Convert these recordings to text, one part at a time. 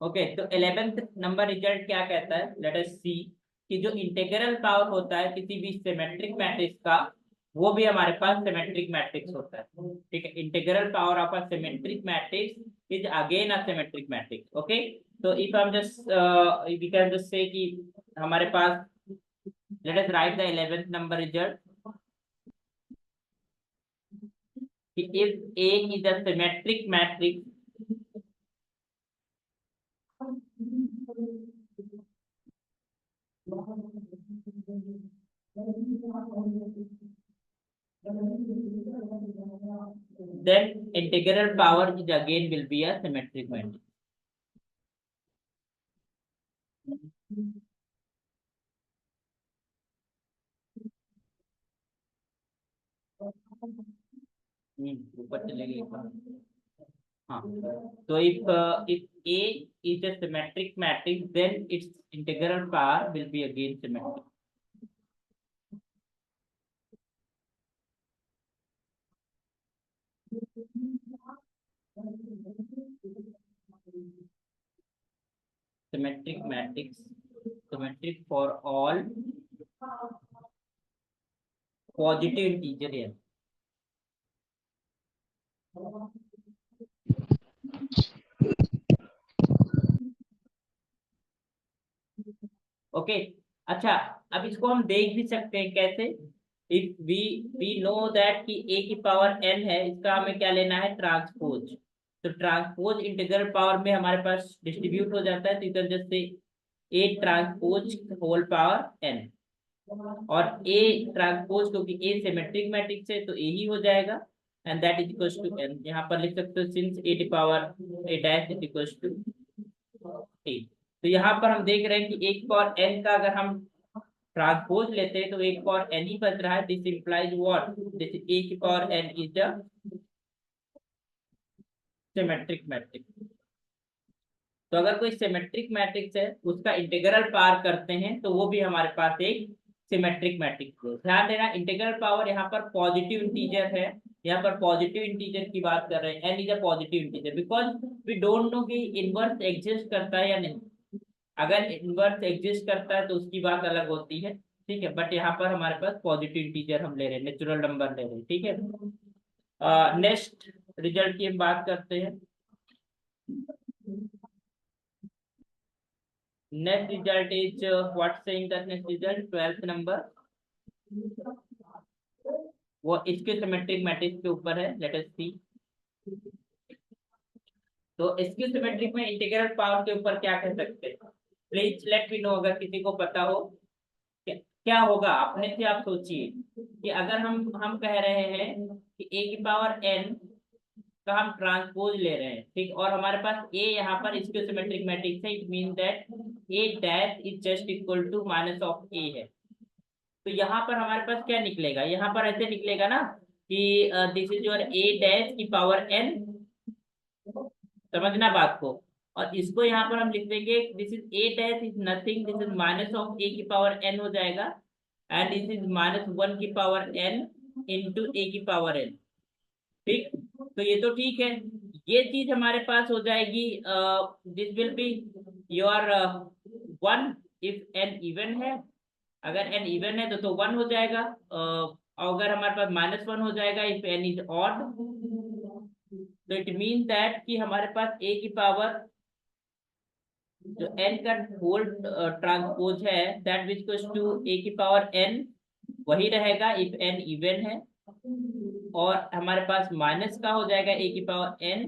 Okay, तो 11th number result क्या कहता है, लेट अस सी कि जो इंटीग्रल पावर होता है किसी भी सिमेट्रिक मैट्रिक्स का, वो भी हमारे पास सिमेट्रिक मैट्रिक्स होता है। ठीक है, integral power of a symmetric matrix is again a symmetric matrix. Okay, तो इफ हम just we can just say कि हमारे पास, let us write the 11th number result कि if A is a symmetric matrix, then integral power is again will be a symmetric matrix. ऊपर चलेगी एक बार। हाँ, तो if A is a symmetric matrix, then its integral power will be again symmetric. Symmetric matrix, symmetric for all positive integer. Okay, अच्छा, अब इसको हम देख भी सकते हैं कैसे। इफ वी नो दैट कि a की पावर n है, इसका हमें क्या लेना है, ट्रांसपोज। तो ट्रांसपोज इंटीग्रल पावर में हमारे पास डिस्ट्रीब्यूट हो जाता है, तो इधर जैसे a transpose whole power n, और a ट्रांसपोज क्योंकि a सिमेट्रिक मैट्रिक्स है तो a ही हो जाएगा, and that is equals to n। यहाँ पर लिख सकते हो सिंस a की पावर a dash is equals to a। तो यहाँ पर हम देख रहे हैं कि एक पावर n का अगर हम ट्रांसपोज लेते हैं तो एक पावर n ही बच रहा है। This implies what, this a की पावर n is the symmetric matrix. तो अगर कोई सिमेट्रिक मैट्रिक्स है उसका इंटीग्रल पार करते हैं तो वो भी हमारे पास एक सिमेट्रिक मैट्रिक्स है। ध्यान देना, इंटीग्रल पावर यहाँ पर पॉजिटिव इंटीजर है, यहाँ पर पॉजिटिव इंटीजर की बात कर रहे हैं, n is a positive integer because we don't know कि इनवर्स एग्जिस्ट करता है या नहीं। अगर इनवर्स एग्जिस्ट करता है तो उसकी बात अलग होती है, ठीक है, बट यहाँ पर हमारे पास पॉजिटिव इंटीजर हम ले रहे हैं, नेचुरल नंबर ले रहे हैं, ठीक है। नेक्स्ट रिजल्ट की हम बात करते हैं। Next result is what saying the next result, 12th number, वो इसके सिमेट्रिक मैट्रिक्स के ऊपर है, लेट अस सी। तो इसके सिमेट्रिक में इंटीग्रल पावर के ऊपर क्या कह सकते हैं, प्लीज लेट मी नो अगर किसी को पता हो। क्या होगा, अपने से आप सोचिए कि अगर हम कह रहे हैं कि a की पावर n का हम ट्रांसपोज ले रहे हैं, ठीक, और हमारे पास a यहाँ पर इसके सिमेट्रिक मैट्रिक्स है, it mean that a dash is just equal to minus of a है। तो यहाँ पर हमारे पास क्या निकलेगा, यहाँ पर ऐसे निकलेगा ना कि this is your a dash की पावर n, समझना बात को। और इसको यहाँ पर हम लिख देंगे, this is a dash is nothing, this is minus of a की पावर n हो जाएगा, एंड दिस इज माइनस 1 की पावर n इंटू a की पावर n। ठीक, तो ये तो ठीक है, ये चीज हमारे पास हो जाएगी। This will be your 1 if n even है, अगर n इवन है तो 1 हो जाएगा। अगर हमारे पास -1 हो जाएगा इफ n इज ऑड, तो इट मीन दैट कि हमारे पास a की पावर जो n का होल ट्रांसपोज है that which equals to a की पावर n वही रहेगा इफ n इवन है, और हमारे पास माइनस का हो जाएगा a की पावर n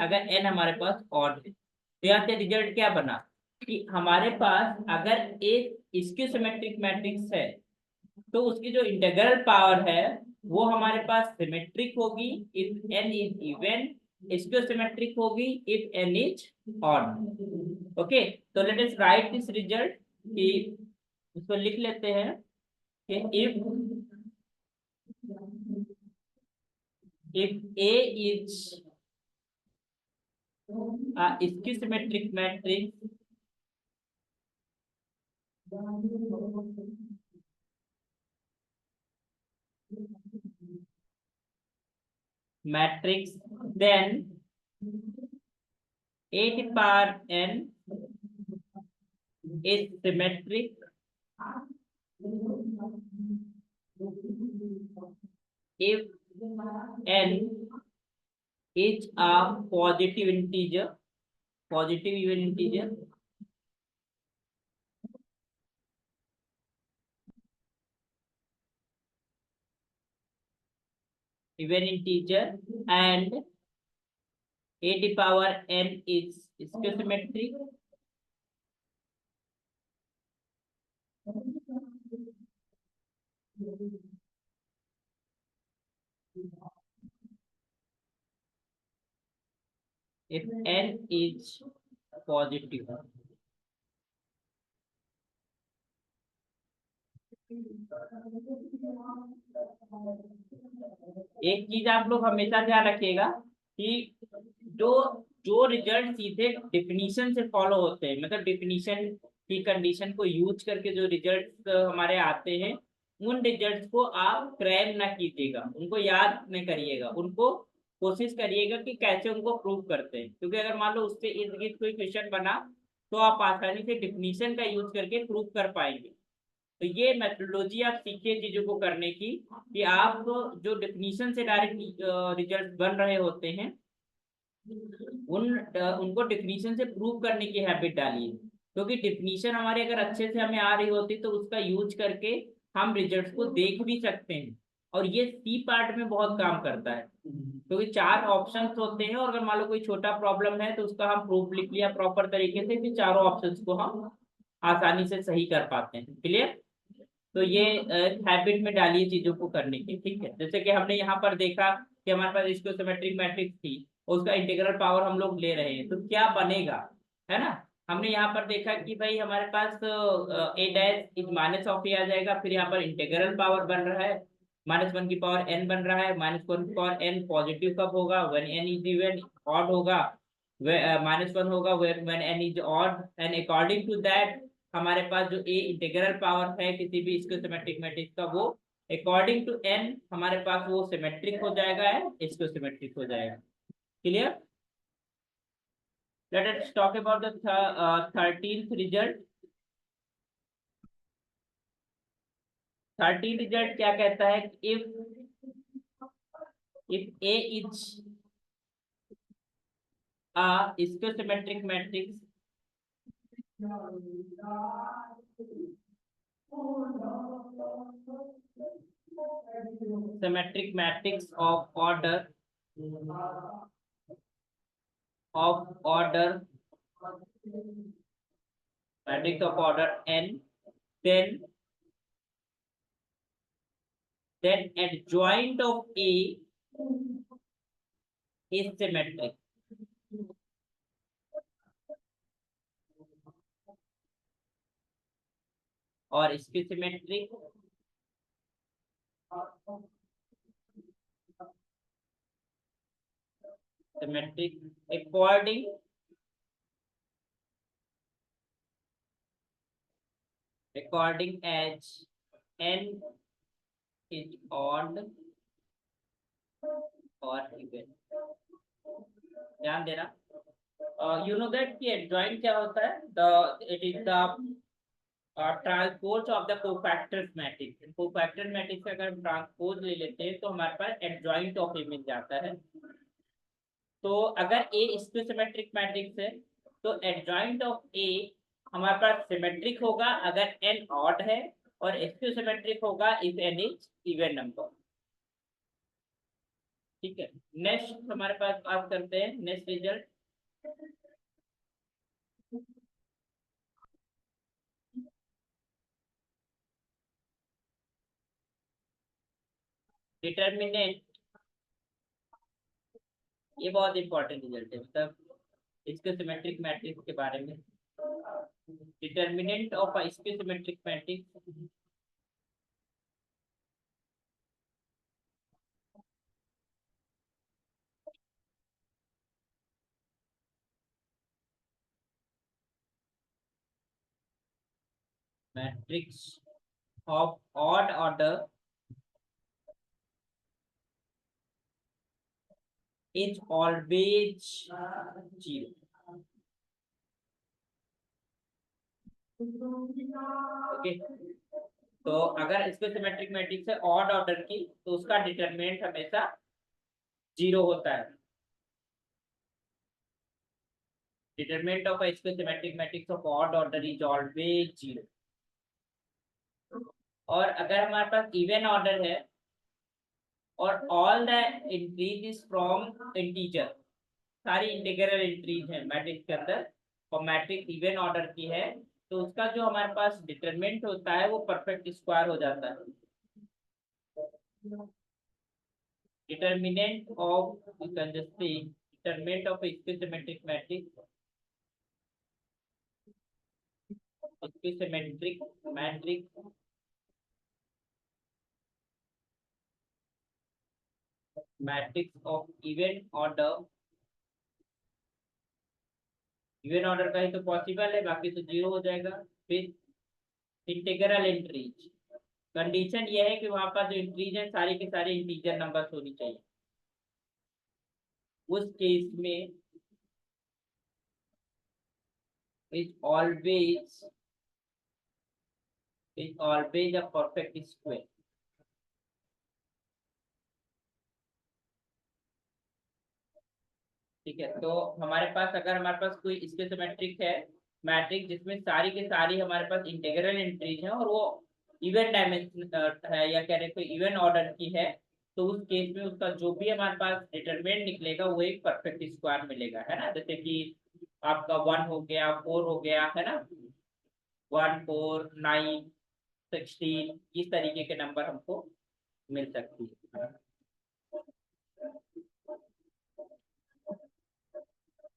अगर n हमारे पास ऑड है। तो यहाँ से रिजल्ट क्या बना कि हमारे पास अगर एक इसकी सिमेट्रिक मैट्रिक्स है तो उसकी जो इंटीग्रल पावर है वो हमारे पास सिमेट्रिक होगी इफ n इज इवन, इसको सिमेट्रिक होगी if n is odd. Okay, तो let us write this result कि इसको लिख लेते हैं कि if a is a symmetric matrix then a to power n is symmetric if n is a positive even integer, and a to the power n is symmetric if n is positive. एक चीज आप लोग हमेशा ध्यान रखिएगा कि जो जो रिजल्ट सीधे डिफिनीशन से फॉलो होते हैं, मतलब डिफिनीशन की कंडीशन को यूज करके जो रिजल्ट हमारे आते हैं, उन रिजल्ट्स को आप क्रैम ना कीजिएगा, उनको याद न करिएगा, उनको कोशिश करिएगा कि कैसे उनको प्रूव करते हैं, क्योंकि अगर मान लो उससे इर्द गिर्द कोई क्वेश्चन बना तो आप आसानी से डिफिनीशन का यूज करके प्रूव कर पाएंगे। तो ये मेथोडोलॉजी आप सीखिए चीजों को करने की, कि आप जो डिफिनीशन से डायरेक्ट रिजल्ट बन रहे होते हैं उनको डिफिनीशन से प्रूव करने की हैबिट डालिए, क्योंकि डिफिनीशन हमारे अगर अच्छे से हमें आ रही होती तो उसका यूज करके हम रिजल्ट्स को देख भी सकते हैं, और ये सी पार्ट में बहुत काम करता है, क्योंकि चार ऑप्शंस होते हैं और अगर मान लो कोई छोटा प्रॉब्लम है तो उसका हम प्रूफ लिख लिया प्रॉपर तरीके से, फिर चारों ऑप्शंस को हम आसानी से सही कर पाते हैं। क्लियर? तो ये हैबिट में डालिए चीजों को करने की, ठीक है। जैसे कि हमने यहाँ पर देखा कि हमारे पास स्टोइकोमेट्रिक मैट्रिक्स थी, उसका इंटीग्रल पावर हम लोग ले रहे हैं, तो क्या बनेगा, है ना। हमने यहाँ पर देखा कि भाई हमारे पास ए डैश इज माइनस ऑफ ए आ जाएगा, फिर यहाँ पर इंटीग्रल पावर बन रहा है -1 की पावर n बन रहा है, -1 की पावर n पॉजिटिव कब होगा, when n is even, odd होगा, -1 होगा when n is odd, and according to that हमारे पास जो ए इंटीग्रल पावर है किसी भी स्क्योसिमेट्रिक मैट्रिक्स का, वो अकॉर्डिंग टू n हमारे पास वो सिमेट्रिक हो जाएगा एंड स्क्योसिमेट्रिक हो जाएगा। Clear? Let us talk about the 13th result. 13th result क्या कहता है? If a is a skew symmetric matrix symmetric matrix of order matrix of order n, then adjoint of A is symmetric, और इसकी symmetric according as n is odd or even। ध्यान देना, you know that कि adjoint क्या होता है? It is the transpose of the cofactors matrix. Cofactor matrix का अगर हम ट्रांसपोज ले लेते हैं तो हमारे पास एडजॉइंट ऑफ ए मिल जाता है। तो अगर ए स्क्योसिमेट्रिक मैट्रिक्स है तो एडजॉइंट ऑफ ए हमारे पास सिमेट्रिक होगा अगर एन ऑड है, और स्क्योसिमेट्रिक होगा if n is even number. ठीक है, नेक्स्ट हमारे पास बात करते हैं नेक्स्ट रिजल्ट। डिटर्मिनेंट, ये बहुत इंपॉर्टेंट रिजल्ट है, मतलब इसके सिमेट्रिक मैट्रिक्स के बारे में। डिटर्मिनेंट ऑफ इसके symmetric matrix matrix of odd order is always 0। Okay, तो अगर इसको सिमेट्रिक मैट्रिक्स है ऑड ऑर्डर की, तो उसका डिटरमिनेंट हमेशा 0 होता है। Determinant of a symmetric matrix of odd order is always 0। और अगर हमारे पास इवन ऑर्डर है और all the entries is from integer, सारी इंटीग्रल इंट्रीज है मैट्रिक्स के अंदर, और मैट्रिक्स इवन ऑर्डर की है, तो उसका जो हमारे पास डिटरमिनेंट होता है वो परफेक्ट स्क्वायर हो जाता है। Determinant of, you can just say determinant of a symmetric matrix, symmetric matrix matrix of even order, even order का ही तो पॉसिबल है, बाकी तो 0 हो जाएगा। फिर इंटीग्रल इंट्रीज, कंडीशन ये है कि वहां पर जो इंट्रीज है सारी के सारी इंटीजर नंबर्स होनी चाहिए। उस केस में is always a perfect square. ठीक है, तो हमारे पास अगर हमारे पास कोई स्टेटोमेट्रिक है मैट्रिक्स जिसमें सारी के सारी हमारे पास इंटीग्रल एंट्रीज है और वो इवन डायमेंशन है या कह रहे कोई इवन ऑर्डर की है, तो उस केस में उसका जो भी हमारे पास डिटरमिनेंट निकलेगा वो एक परफेक्ट स्क्वायर मिलेगा, है ना। जैसे कि आपका 1 हो गया, 4 हो गया, है ना, 1 4 9 16, इस तरीके के नंबर हमको मिल सकती है।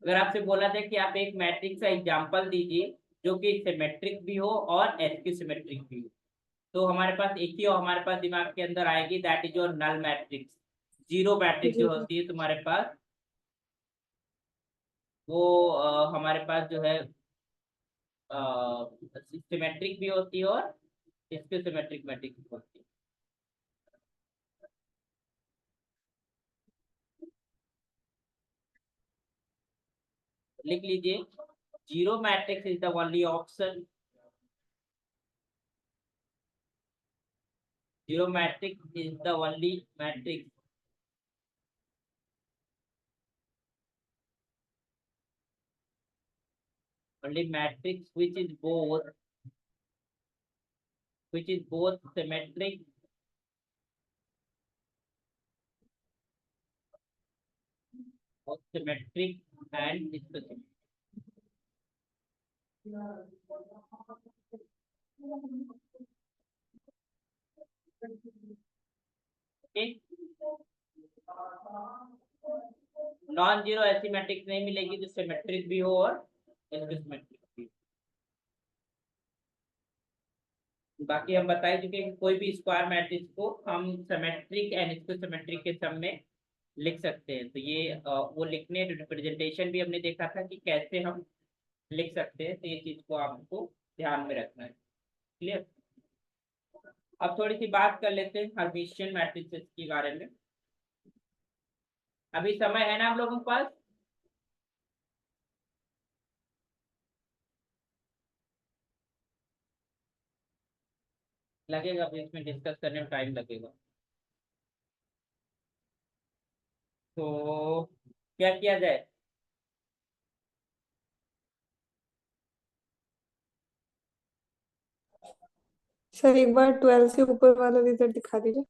अगर आपसे बोला जाए कि आप एक मैट्रिक्स का एग्जांपल दीजिए जो कि सिमेट्रिक भी हो और एसक्यू सिमेट्रिक भी हो, तो हमारे पास एक ही हमारे पास दिमाग के अंदर आएगी, that is your null matrix. Zero matrix जी जो जी। होती है तुम्हारे पास, वो हमारे पास जो है सिमेट्रिक भी होती है और एसक्यू सिमेट्रिक मैट्रिक्स भी होती है। लिख लीजिए, zero matrix is the only option, zero matrix is the only matrix only matrix which is both symmetric symmetric and specific। Non zero ऐसी मैट्रिक्स नहीं मिलेगी जो सिमेट्रिक भी हो और सिमेट्रिक भी हो। बाकी हम बता चुके हैं कि कोई भी स्क्वायर मैट्रिक्स को हम सिमेट्रिक एंड सिमेट्रिक के सम में लिख सकते हैं। तो ये वो लिखने रिप्रेजेंटेशन भी हमने देखा था कि कैसे हम लिख सकते हैं, तो ये चीज को आपको ध्यान में रखना है। क्लियर। अब थोड़ी सी बात कर लेते हैं हर्मिशियन मैट्रिसेस के बारे में। अभी समय है ना आप लोगों के पास? लगेगा भी, इसमें डिस्कस करने में टाइम लगेगा। तो क्या किया जाए? सर एक बार 12 से ऊपर वाला रिजल्ट दिखा दीजिए।